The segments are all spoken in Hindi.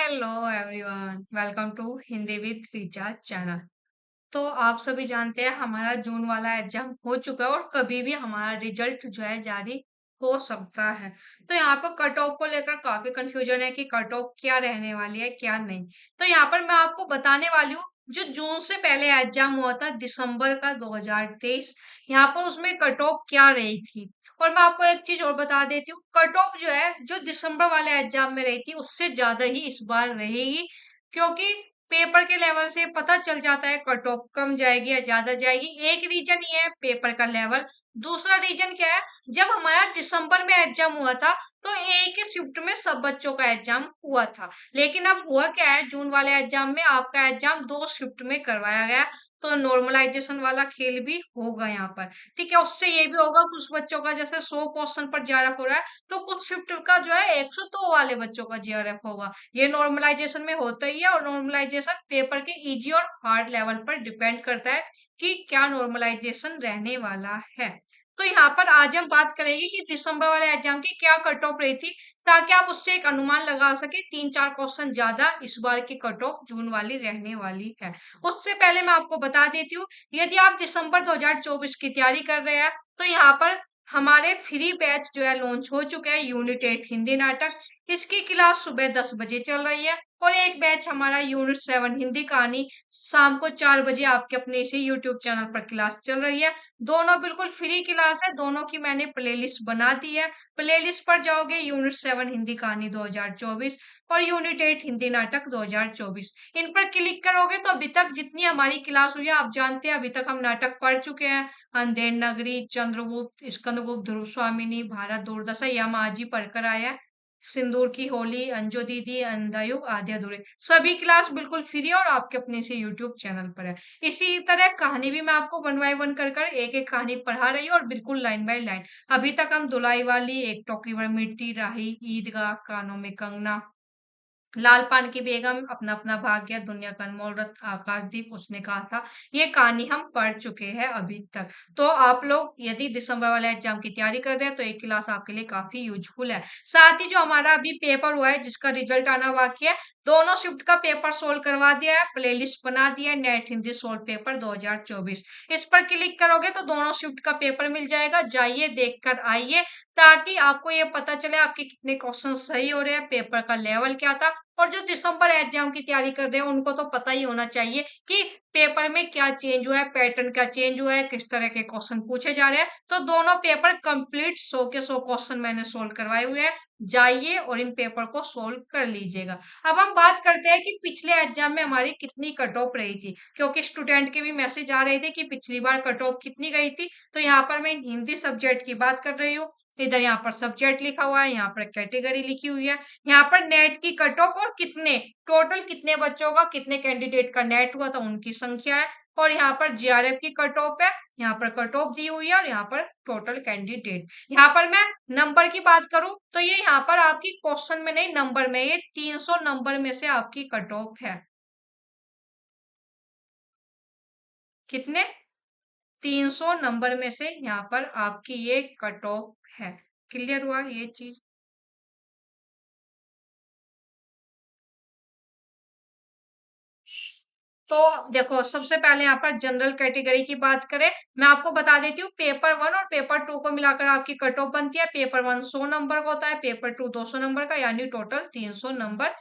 Hello everyone, welcome to Hindi with Richa channel. तो आप सभी जानते हैं हमारा जून वाला एग्जाम हो चुका है और कभी भी हमारा रिजल्ट जो है जारी हो सकता है। तो यहाँ पर कट ऑफ को लेकर काफी कंफ्यूजन है कि कट ऑफ क्या रहने वाली है क्या नहीं। तो यहाँ पर मैं आपको बताने वाली हूँ जो जून से पहले एग्जाम हुआ था दिसंबर का 2023, यहाँ पर उसमें कट ऑफ क्या रही थी। और मैं आपको एक चीज और बता देती हूँ, कट ऑफ जो है जो दिसंबर वाले एग्जाम में रही थी उससे ज्यादा ही इस बार रहेगी, क्योंकि पेपर के लेवल से पता चल जाता है कट ऑफ कम जाएगी या ज्यादा जाएगी। एक रीजन ये है पेपर का लेवल, दूसरा रीजन क्या है, जब हमारा दिसंबर में एग्जाम हुआ था तो एक ही शिफ्ट में सब बच्चों का एग्जाम हुआ था। लेकिन अब हुआ क्या है, जून वाले एग्जाम में आपका एग्जाम दो शिफ्ट में करवाया गया, तो नॉर्मलाइजेशन वाला खेल भी होगा यहाँ पर। ठीक है, उससे ये भी होगा कुछ बच्चों का जैसे 100 क्वेश्चन पर जीआरएफ हो रहा है, तो कुछ शिफ्ट का जो है 102 वाले बच्चों का जीआरएफ होगा। ये नॉर्मलाइजेशन में होता ही है, और नॉर्मलाइजेशन पेपर के इजी और हार्ड लेवल पर डिपेंड करता है कि क्या नॉर्मलाइजेशन रहने वाला है। तो यहाँ पर आज हम बात करेंगे कि दिसंबर वाले एग्जाम की क्या कट ऑफ रही थी, ताकि आप उससे एक अनुमान लगा सके तीन चार क्वेश्चन ज्यादा इस बार की कट ऑफ जून वाली रहने वाली है। उससे पहले मैं आपको बता देती हूँ, यदि आप दिसंबर 2024 की तैयारी कर रहे हैं तो यहाँ पर हमारे फ्री बैच जो है लॉन्च हो चुके हैं, यूनिट 8 हिंदी नाटक। इसकी क्लास सुबह 10 बजे चल रही है, और एक बैच हमारा यूनिट 7 हिंदी कहानी शाम को 4 बजे आपके अपने इसी यूट्यूब चैनल पर क्लास चल रही है। दोनों बिल्कुल फ्री क्लास है, दोनों की मैंने प्लेलिस्ट बना दी है। प्लेलिस्ट पर जाओगे, यूनिट 7 हिंदी कहानी 2024 और यूनिट 8 हिंदी नाटक 2024, इन पर क्लिक करोगे तो अभी तक जितनी हमारी क्लास हुई है, आप जानते हैं अभी तक हम नाटक पढ़ चुके हैं। अंधेर नगरी, चंद्रगुप्त, स्कंदगुप्त, ध्रुव स्वामिनी, भारत दुर्दशा, यह हम आज ही पढ़कर आए हैं। सिंदूर की होली, अंजू दीदी, अंधायुग, आधे अधूरे, सभी क्लास बिल्कुल फ्री और आपके अपने से यूट्यूब चैनल पर है। इसी तरह कहानी भी मैं आपको वन बाय वन कर कर एक एक कहानी पढ़ा रही हूँ, और बिल्कुल लाइन बाय लाइन। अभी तक हम धुलाई वाली, एक टोकरी भर मिट्टी, राही, ईदगाह, कानों में कंगना, लाल पान की बेगम, अपना अपना भाग्य, दुनिया का अनमोल रत्न, आकाशदीप, उसने कहा था, ये कहानी हम पढ़ चुके हैं अभी तक। तो आप लोग यदि दिसंबर वाले एग्जाम की तैयारी कर रहे हैं तो एक क्लास आपके लिए काफी यूजफुल है। साथ ही जो हमारा अभी पेपर हुआ है जिसका रिजल्ट आना बाकी है, दोनों शिफ्ट का पेपर सोल्व करवा दिया है, प्लेलिस्ट बना दिया है, नेट हिंदी सोल्व पेपर 2024। इस पर क्लिक करोगे तो दोनों शिफ्ट का पेपर मिल जाएगा, जाइए देखकर आइए, ताकि आपको ये पता चले आपके कितने क्वेश्चन सही हो रहे हैं, पेपर का लेवल क्या था। और जो दिसंबर एग्जाम की तैयारी कर रहे हैं उनको तो पता ही होना चाहिए कि पेपर में क्या चेंज हुआ है, पैटर्न क्या चेंज हुआ है, किस तरह के क्वेश्चन पूछे जा रहे हैं। तो दोनों पेपर कंप्लीट 100 के 100 क्वेश्चन मैंने सोल्व करवाए हुए हैं, जाइए और इन पेपर को सोल्व कर लीजिएगा। अब हम बात करते हैं कि पिछले एग्जाम में हमारी कितनी कट ऑफ रही थी, क्योंकि स्टूडेंट के भी मैसेज आ रहे थे कि पिछली बार कट ऑफ कितनी गई थी। तो यहाँ पर मैं हिंदी सब्जेक्ट की बात कर रही हूँ, इधर यहाँ पर सब्जेक्ट लिखा हुआ है, यहाँ पर कैटेगरी लिखी हुई है, यहाँ पर नेट की कट ऑफ और कितने टोटल कितने बच्चों का कितने कैंडिडेट का नेट हुआ था उनकी संख्या है, और यहाँ पर जीआरएफ की कट ऑफ है, यहाँ पर कट ऑफ दी हुई है, और यहाँ पर टोटल कैंडिडेट। यहाँ पर मैं नंबर की बात करूं तो ये यहाँ पर आपकी क्वेश्चन में नहीं नंबर में, ये 300 नंबर में से आपकी कट ऑफ है। कितने? 300 नंबर में से यहाँ पर आपकी ये कट ऑफ है। क्लियर हुआ ये चीज? तो देखो, सबसे पहले यहाँ पर जनरल कैटेगरी की बात करें, मैं आपको बता देती हूँ पेपर 1 और पेपर 2 को मिलाकर आपकी कट ऑफ बनती है। पेपर 1 100 नंबर का होता है, पेपर 2 200 नंबर का, यानी टोटल 300 नंबर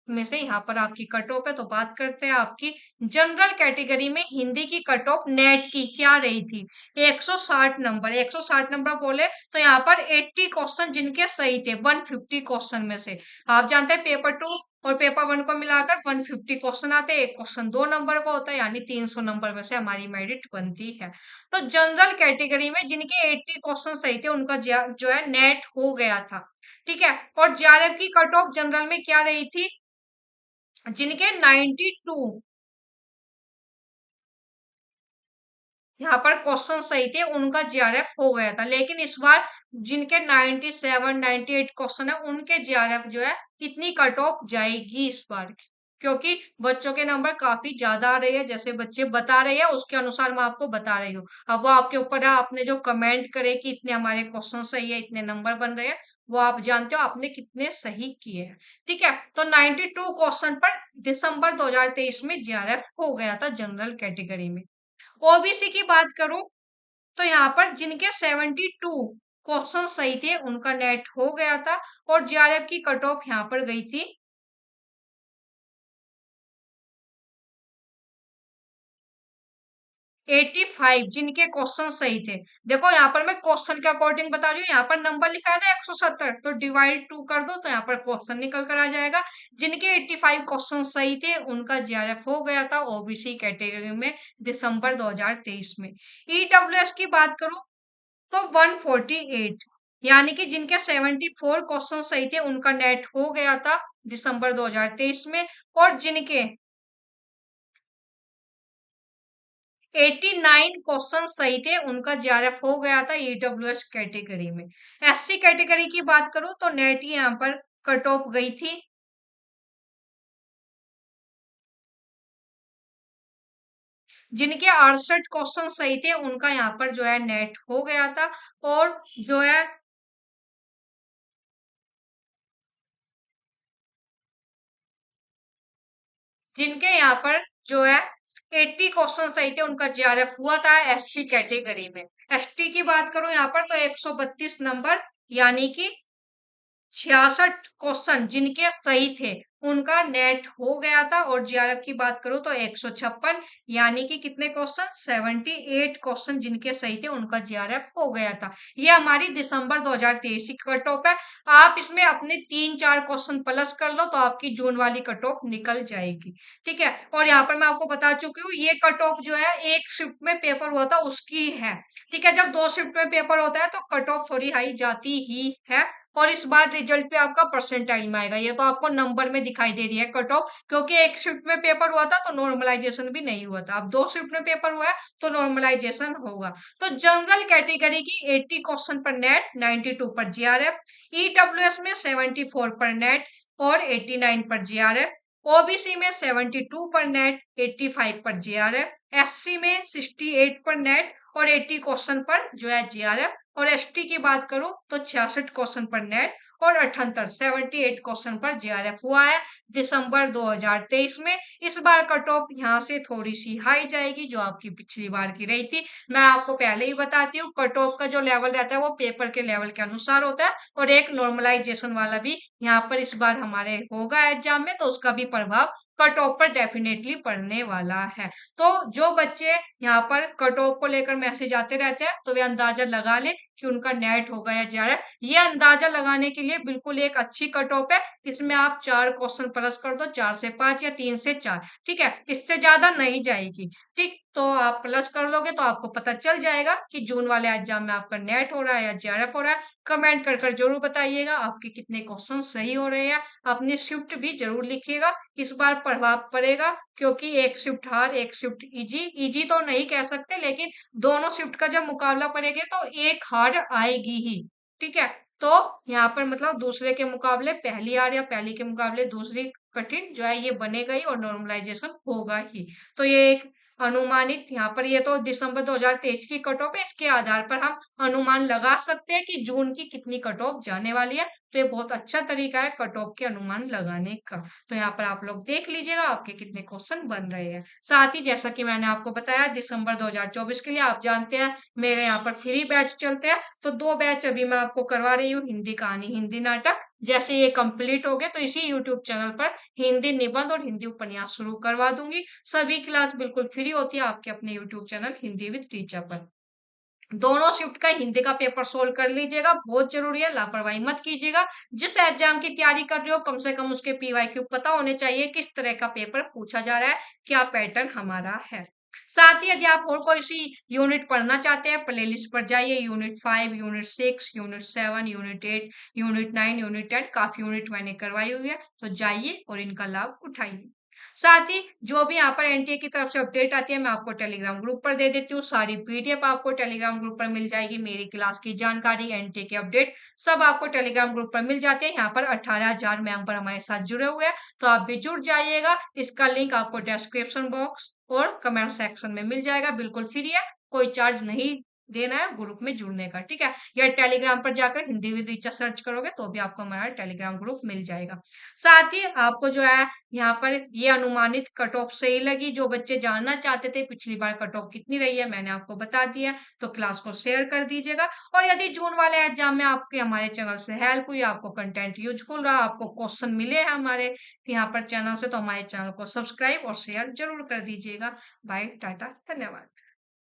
में से यहाँ पर आपकी कट ऑफ है। तो बात करते हैं आपकी जनरल कैटेगरी में हिंदी की कट ऑफ नेट की क्या रही थी। 160 नंबर, 160 नंबर बोले तो यहाँ पर 80 क्वेश्चन जिनके सही थे 150 क्वेश्चन में से। आप जानते हैं पेपर 2 और पेपर 1 को मिलाकर 150 क्वेश्चन आते हैं, एक क्वेश्चन 2 नंबर का होता है, यानी 300 नंबर में से हमारी मेरिट बनती है। तो जनरल कैटेगरी में जिनके 80 क्वेश्चन सही थे उनका जो है नेट हो गया था। ठीक है, और जीआरएफ की कट ऑफ जनरल में क्या रही थी, जिनके 92 यहाँ पर क्वेश्चन सही थे उनका जीआरएफ हो गया था। लेकिन इस बार जिनके 97 98 क्वेश्चन है उनके जीआरएफ जो है कितनी कट ऑफ जाएगी इस बार, क्योंकि बच्चों के नंबर काफी ज्यादा आ रहे हैं, जैसे बच्चे बता रहे हैं उसके अनुसार मैं आपको बता रही हूँ। अब वो आपके ऊपर है, आपने जो कमेंट करे कि इतने हमारे क्वेश्चन सही है, इतने नंबर बन रहे हैं, वो आप जानते हो आपने कितने सही किए हैं। ठीक है, तो 92 क्वेश्चन पर दिसंबर 2023 में जेआरएफ हो गया था जनरल कैटेगरी में। ओबीसी की बात करूं तो यहाँ पर जिनके 72 क्वेश्चन सही थे उनका नेट हो गया था और जेआरएफ की कट ऑफ यहाँ पर गई थी 85। जिनके क्वेश्चन सही थे, देखो यहाँ पर मैं क्वेश्चन के अकॉर्डिंग बता रही हूँ, यहाँ पर नंबर लिखा है ना 170, तो डिवाइड 2 कर दो तो यहाँ पर क्वेश्चन निकल कर आ जाएगा। जिनके 85 क्वेश्चन सही थे उनका जेआरएफ हो गया था ओबीसी कैटेगरी में दिसंबर 2023 में। ईडब्ल्यूएस की बात करूं तो 148, यानी कि जिनके 74 क्वेश्चन सही थे उनका नेट हो गया था दिसंबर 2023 में। और जिनके 89 क्वेश्चन सही थे उनका जेआरएफ हो गया था ईडब्ल्यूएस कैटेगरी में। एससी कैटेगरी की बात करूं तो नेट ही यहाँ पर कट ऑफ गई थी जिनके 68 क्वेश्चन सही थे उनका यहाँ पर जो है नेट हो गया था। और जो है जिनके यहाँ पर जो है 80 क्वेश्चन सही थे उनका जेआरएफ हुआ था एससी कैटेगरी में। एसटी की बात करूं यहाँ पर तो 132 नंबर, यानी कि 66 क्वेश्चन जिनके सही थे उनका नेट हो गया था। और जेआरएफ की बात करूं तो 156, यानी कि कितने क्वेश्चन 78 क्वेश्चन जिनके सही थे उनका जेआरएफ हो गया था। ये हमारी दिसंबर 2023 की कट ऑफ है। आप इसमें अपने 3-4 क्वेश्चन प्लस कर लो तो आपकी जून वाली कट ऑफ निकल जाएगी। ठीक है, और यहाँ पर मैं आपको बता चुकी हूँ ये कट ऑफ जो है एक शिफ्ट में पेपर हुआ था उसकी है। ठीक है, जब 2 शिफ्ट में पेपर होता है तो कट ऑफ थोड़ी हाई जाती ही है। और इस बार रिजल्ट पे आपका परसेंटाइल में आएगा, ये तो आपको नंबर में दिखाई दे रही है कट ऑफ, क्योंकि एक शिफ्ट में पेपर हुआ था तो नॉर्मलाइजेशन भी नहीं हुआ था। अब 2 शिफ्ट में पेपर हुआ है तो नॉर्मलाइजेशन होगा। तो जनरल कैटेगरी की 80 क्वेश्चन पर नेट, 92 पर जीआरएफ, ईडब्ल्यूएस में 74 पर नेट और 89 पर जीआरएफ, ओबीसी में 72 पर नेट, 85 पर जीआरएफ, एससी में 68 पर नेट और 80 क्वेश्चन पर जो है जीआरएफ। और एसटी की बात करूं तो 66 क्वेश्चन पर नेट और 78 क्वेश्चन पर जेआरएफ हुआ है दिसंबर 2023 में। इस बार कट ऑफ यहाँ से थोड़ी सी हाई जाएगी जो आपकी पिछली बार की रही थी। मैं आपको पहले ही बताती हूँ कट ऑफ का जो लेवल रहता है वो पेपर के लेवल के अनुसार होता है और एक नॉर्मलाइजेशन वाला भी यहाँ पर इस बार हमारे होगा एग्जाम में, तो उसका भी प्रभाव कट ऑफ पर डेफिनेटली पड़ने वाला है। तो जो बच्चे यहाँ पर कट ऑफ को लेकर मैसेज आते रहते हैं तो वे अंदाजा लगा ले कि उनका नेट होगा या जा रहा है। ये अंदाजा लगाने के लिए बिल्कुल एक अच्छी कट ऑफ है। इसमें आप 4 क्वेश्चन प्लस कर दो, 4 से 5 या 3 से 4। ठीक है, इससे ज्यादा नहीं जाएगी। ठीक, तो आप प्लस कर लोगे तो आपको पता चल जाएगा कि जून वाले एग्जाम में आपका नेट हो रहा है या जेआरएफ हो रहा है। कमेंट कर कर जरूर बताइएगा आपके कितने क्वेश्चन सही हो रहे हैं। अपनी शिफ्ट भी जरूर लिखिएगा, इस बार प्रभाव पड़ेगा क्योंकि एक शिफ्ट हार्ड एक शिफ्ट इजी, इजी तो नहीं कह सकते लेकिन दोनों शिफ्ट का जब मुकाबला पड़ेगा तो एक हार्ड आएगी ही। ठीक है, तो यहाँ पर मतलब दूसरे के मुकाबले पहली हार्ड या पहली के मुकाबले दूसरी कठिन जो है ये बनेगा ही और नॉर्मलाइजेशन होगा ही। तो ये एक अनुमानित यहाँ पर, ये तो दिसंबर 2023 की कट ऑफ है, इसके आधार पर हम अनुमान लगा सकते हैं कि जून की कितनी कट ऑफ जाने वाली है। तो ये बहुत अच्छा तरीका है कट ऑफ के अनुमान लगाने का। तो यहाँ पर आप लोग देख लीजिएगा आपके कितने क्वेश्चन बन रहे हैं। साथ ही जैसा कि मैंने आपको बताया दिसंबर 2024 के लिए आप जानते हैं मेरे यहाँ पर फ्री बैच चलते हैं। तो 2 बैच अभी मैं आपको करवा रही हूँ, हिंदी कहानी हिंदी नाटक। जैसे ये कंप्लीट हो गए तो इसी यूट्यूब चैनल पर हिंदी निबंध और हिंदी उपन्यास शुरू करवा दूंगी। सभी क्लास बिल्कुल फ्री होती है आपके अपने YouTube channel Hindi with teacher पर। दोनों शिफ्ट का हिंदी का पेपर सोल्व कर लीजिएगा, बहुत जरूरी है, लापरवाही मत कीजिएगा। जिस एग्जाम की तैयारी कर रहे हो कम से कम उसके पीवाईक्यू पता होने चाहिए, किस तरह का पेपर पूछा जा रहा है, क्या पैटर्न हमारा है। साथ ही यदि आप और कोई सी यूनिट पढ़ना चाहते हैं प्लेलिस्ट पर जाइए, unit 5, unit 6, unit 7, unit 8, unit 9, unit 10, काफी यूनिट मैंने करवाई हुई है, तो जाइए और इनका लाभ उठाइए। साथ ही जो भी यहाँ पर एनटीए की तरफ से अपडेट आती है मैं आपको टेलीग्राम ग्रुप पर दे देती हूँ। सारी पीडीएफ आपको टेलीग्राम ग्रुप पर मिल जाएगी, मेरी क्लास की जानकारी, एनटीए के अपडेट सब आपको टेलीग्राम ग्रुप पर मिल जाते हैं। यहाँ पर 18,000 मेंबर हमारे साथ जुड़े हुए हैं, तो आप भी जुड़ जाइएगा। इसका लिंक आपको डिस्क्रिप्शन बॉक्स और कमेंट सेक्शन में मिल जाएगा, बिल्कुल फ्री है, कोई चार्ज नहीं देना है, ग्रुप में जुड़ने का, ठीक है? या टेलीग्राम पर जाकर हिंदी विद ऋचा सर्च करोगे तो भी आपको हमारा टेलीग्राम ग्रुप मिल जाएगा। साथ ही आपको जो है यहाँ पर ये अनुमानित कट ऑफ सही लगी, जो बच्चे जानना चाहते थे पिछली बार कट ऑफ कितनी रही है, मैंने आपको बता दिया, तो क्लास को शेयर कर दीजिएगा। और यदि जून वाले एग्जाम में आपके हमारे चैनल से हेल्प हुई, आपको कंटेंट यूजफुल रहा, आपको क्वेश्चन मिले हैं हमारे यहाँ पर चैनल से, तो हमारे चैनल को सब्सक्राइब और शेयर जरूर कर दीजिएगा। बाय, टाटा, धन्यवाद।